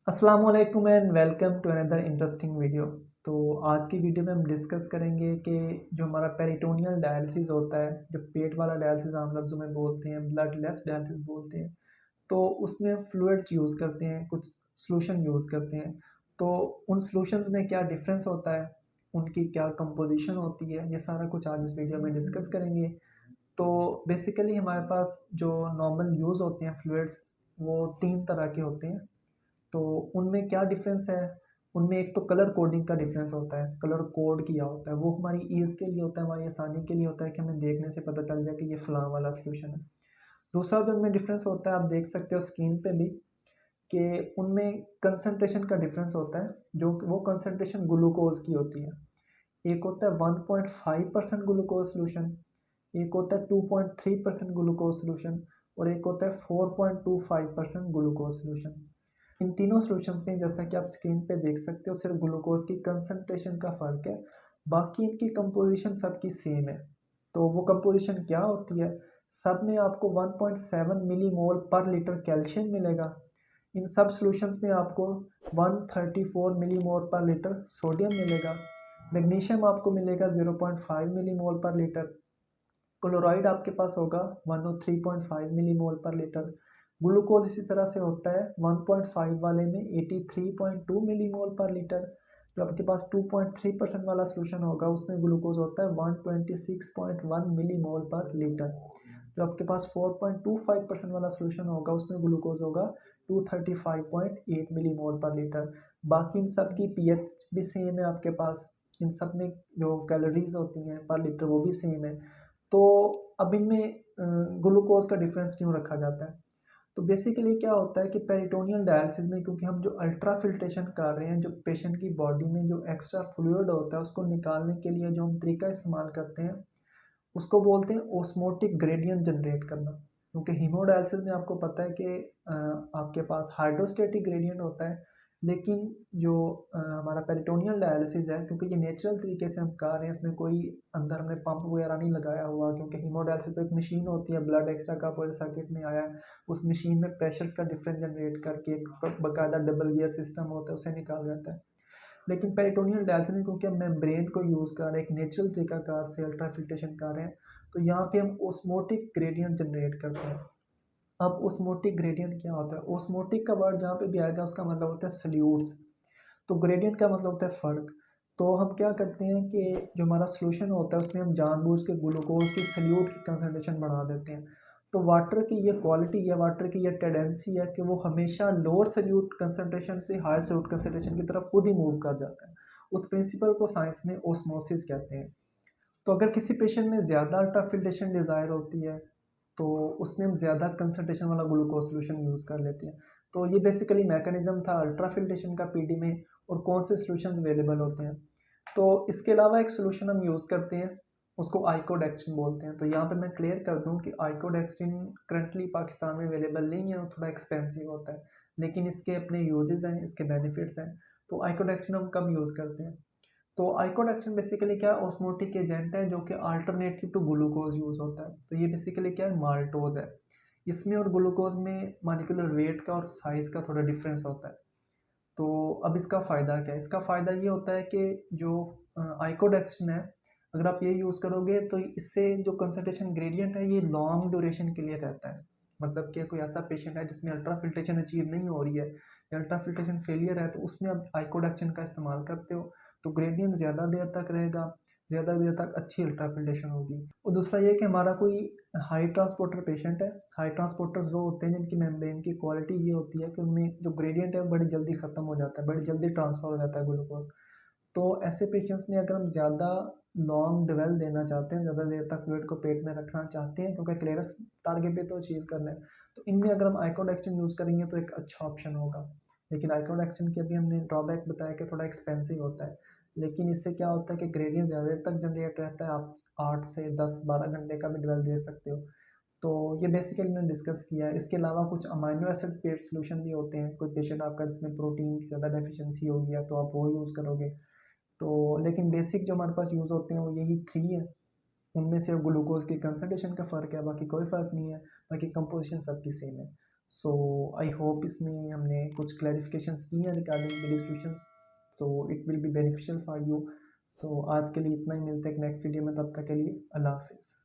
अस्सलाम वालेकुम and welcome to another interesting video. तो आज की वीडियो में हम डिस्कस करेंगे कि जो हमारा पेरिटोनियल डायलिसिस होता है, जो पेट वाला डायलिसिस आम लफ्ज़ों में बोलते हैं, ब्लड लेस डायलिसिस बोलते हैं। तो उसमें हम फ्लूइड्स यूज़ करते हैं, कुछ सॉल्यूशन यूज़ करते हैं। तो उन सॉल्यूशंस में क्या डिफरेंस होता है, उनकी क्या कंपोजिशन होती है, ये सारा कुछ आज इस वीडियो में डिस्कस करेंगे। तो बेसिकली हमारे पास जो नॉर्मल यूज़ होते हैं फ्लूइड्स, वो 3 तरह के होते हैं। तो उनमें क्या डिफरेंस है? उनमें एक तो कलर कोडिंग का डिफरेंस होता है, कलर कोड किया होता है, वो हमारी ईज़ के लिए होता है, हमारी आसानी के लिए होता है कि हमें देखने से पता चल जाए कि ये फ़लाँ वाला सॉल्यूशन है। दूसरा जो उनमें डिफरेंस होता है, आप देख सकते हो स्क्रीन पे भी, कि उनमें कंसंट्रेशन का डिफरेंस होता है, जो वो कंसंट्रेशन ग्लूकोज़ की होती है। एक होता है 1.5% ग्लूकोज़ सॉल्यूशन, एक होता है 2.3% ग्लूकोज़ सॉल्यूशन और एक होता है 4.25% ग्लूकोज़ सॉल्यूशन। इन तीनों सॉल्यूशंस में जैसा कि आप स्क्रीन पे देख सकते हो, सिर्फ ग्लूकोज की कंसंट्रेशन का फ़र्क है, बाकी इनकी कंपोजिशन सबकी सेम है। तो वो कंपोजिशन क्या होती है? सब में आपको 1.7 मिलीमोल पर लीटर कैल्शियम मिलेगा। इन सब सॉल्यूशंस में आपको 134 मिलीमोल पर लीटर सोडियम मिलेगा। मैग्नीशियम आपको मिलेगा 0.5 मिलीमोल पर लीटर। क्लोराइड आपके पास होगा 103.5 मिलीमोल पर लीटर। ग्लूकोज इसी तरह से होता है 1.5 वाले में 83.2 मिलीमोल पर लीटर। जो आपके पास 2.3% वाला सॉल्यूशन होगा उसमें ग्लूकोज होता है 126.1 मिलीमोल पर लीटर। जो आपके पास 4.25% वाला सॉल्यूशन होगा उसमें ग्लूकोज होगा 235.8 मिलीमोल पर लीटर। बाकी इन सब की पीएच भी सेम है आपके पास। इन सब में जो कैलोरीज होती हैं पर लीटर वो भी सेम है। तो अब इनमें ग्लूकोज़ का डिफ़रेंस क्यों रखा जाता है? तो बेसिकली क्या होता है कि पेरिटोनियल डायलिसिस में क्योंकि हम जो अल्ट्रा फ़िल्ट्रेशन कर रहे हैं, जो पेशेंट की बॉडी में जो एक्स्ट्रा फ्लूइड होता है, उसको निकालने के लिए जो हम तरीका इस्तेमाल करते हैं, उसको बोलते हैं ऑस्मोटिक ग्रेडिएंट जनरेट करना। क्योंकि हीमोडायलिसिस में आपको पता है कि आपके पास हाइड्रोस्टैटिक ग्रेडिएंट होता है, लेकिन जो हमारा पेरिटोनियल डायलिसिस है, क्योंकि ये नेचुरल तरीके से हम कर रहे हैं, इसमें कोई अंदर हमने पंप वगैरह नहीं लगाया हुआ, क्योंकि हीमोडायलिसिस तो एक मशीन होती है, ब्लड एक्स्ट्रा का पूरे सर्किट में आया है, उस मशीन में प्रेशर्स का डिफरेंस जनरेट करके एक बाकायदा डबल गियर सिस्टम होता है, उसे निकाल जाता है। लेकिन पेरिटोनियल डायलिसिस में क्योंकि हम मेम्ब्रेन को यूज़ कर रहे हैं, एक नेचुरल तरीकाकार से अल्ट्रा फिल्ट्रेशन कर रहे हैं, तो यहाँ पे हम ऑस्मोटिक ग्रेडिएंट जनरेट करते हैं। अब ऑस्मोटिक ग्रेडिएंट क्या होता है? ऑस्मोटिक का वर्ड जहाँ पे भी आएगा उसका मतलब होता है सल्यूट्स। तो ग्रेडिएंट का मतलब होता है फ़र्क। तो हम क्या करते हैं कि जो हमारा सॉल्यूशन होता है उसमें हम जानबूझ के ग्लूकोज़ की सल्यूट की कंसंट्रेशन बढ़ा देते हैं। तो वाटर की ये क्वालिटी है, वाटर की ये टेंडेंसी है कि वो हमेशा लोअर सल्यूट कंसंट्रेशन से हायर सल्यूट कंसंट्रेशन की तरफ खुद ही मूव कर जाता है। उस प्रिंसिपल को साइंस में ऑस्मोसिस कहते हैं। तो अगर किसी पेशेंट में ज़्यादा अल्ट्रा फिल्ट्रेशन डिज़ायर होती है, तो उसमें हम ज़्यादा कंसंट्रेशन वाला ग्लूकोज सॉल्यूशन यूज़ कर लेते हैं। तो ये बेसिकली मैकेनिज़्म था अल्ट्रा फिल्ट्रेशन का पीडी में और कौन से सॉल्यूशंस अवेलेबल होते हैं। तो इसके अलावा एक सॉल्यूशन हम यूज़ करते हैं, उसको आइकोडेक्स्ट्रिन बोलते हैं। तो यहाँ पे मैं क्लियर कर दूँ कि आइकोडेक्स्ट्रिन करंटली पाकिस्तान में अवेलेबल नहीं है और थोड़ा एक्सपेंसिव होता है। लेकिन इसके अपने यूजेज़ हैं, इसके बेनिफिट्स हैं। तो आइकोडेक्स्ट्रिन हम कब यूज़ करते हैं? तो आइकोडेक्सिन बेसिकली क्या है, ऑस्मोटिक एजेंट है जो कि अल्टरनेटिव टू ग्लूकोज यूज़ होता है। तो ये बेसिकली क्या है, माल्टोज है। इसमें और ग्लूकोज में मॉलिक्यूलर वेट का और साइज़ का थोड़ा डिफरेंस होता है। तो अब इसका फ़ायदा क्या है? इसका फ़ायदा ये होता है कि जो आइकोडेक्सिन है, अगर आप ये यूज़ करोगे तो इससे जो कंसंट्रेशन ग्रेडिएंट है ये लॉन्ग ड्यूरेशन के लिए रहता है। मतलब कि कोई ऐसा पेशेंट है जिसमें अल्ट्रा फिल्ट्रेशन अचीव नहीं हो रही है या अल्ट्रा फिल्ट्रेशन फेलियर है, तो उसमें आप आइकोडेक्सिन का इस्तेमाल करते हो तो ग्रेडिएंट ज़्यादा देर तक रहेगा, ज़्यादा देर तक अच्छी अल्ट्रा फिल्ट्रेशन होगी। और दूसरा ये कि हमारा कोई हाई ट्रांसपोर्टर पेशेंट है, हाई ट्रांसपोर्टर्स वो होते हैं जिनकी मेम्ब्रेन की क्वालिटी ये होती है कि उनमें जो ग्रेडिएंट है वो बड़ी जल्दी ख़त्म हो जाता है, बड़ी जल्दी ट्रांसफ़र हो जाता है ग्लूकोज। तो ऐसे पेशेंट्स में अगर हम ज़्यादा लॉन्ग ड्वेल देना चाहते हैं, ज़्यादा देर तक फ्लूइड को पेट में रखना चाहते हैं, क्योंकि क्लीयरेंस टारगेट भी तो अचीव करना है, तो इनमें अगर हम आइकोडेक्सिन यूज़ करेंगे तो एक अच्छा ऑप्शन होगा। लेकिन आइकोडेक्सिन की अभी हमने ड्रॉबैक बताया कि थोड़ा एक्सपेंसिव होता है। लेकिन इससे क्या होता है कि ग्रेडिएंट ज़्यादा देर तक जनरेट रहता है, आप 8 से 10-12 घंटे का भी ड्वेल दे सकते हो। तो ये बेसिकली मैंने डिस्कस किया है। इसके अलावा कुछ अमाइनो एसिड बेस्ड सॉल्यूशन भी होते हैं। कोई पेशेंट आपका जिसमें प्रोटीन की ज़्यादा डेफिशिएंसी हो गया तो आप वो यूज़ करोगे। तो लेकिन बेसिक जो हमारे पास यूज़ होते हैं वो यही 3 है। उनमें से ग्लूकोज़ की कंसंट्रेशन का फ़र्क है, बाकी कोई फ़र्क नहीं है। बाकी कंपोज़िशन सबकी सेम है। सो आई होप इसमें हमने कुछ क्लैरिफिकेशंस की हैं regarding medications, so it will be beneficial for you. So आज के लिए इतना ही, मिलते हैं नेक्स्ट वीडियो में, तब तक के लिए अल्लाह हाफिज़।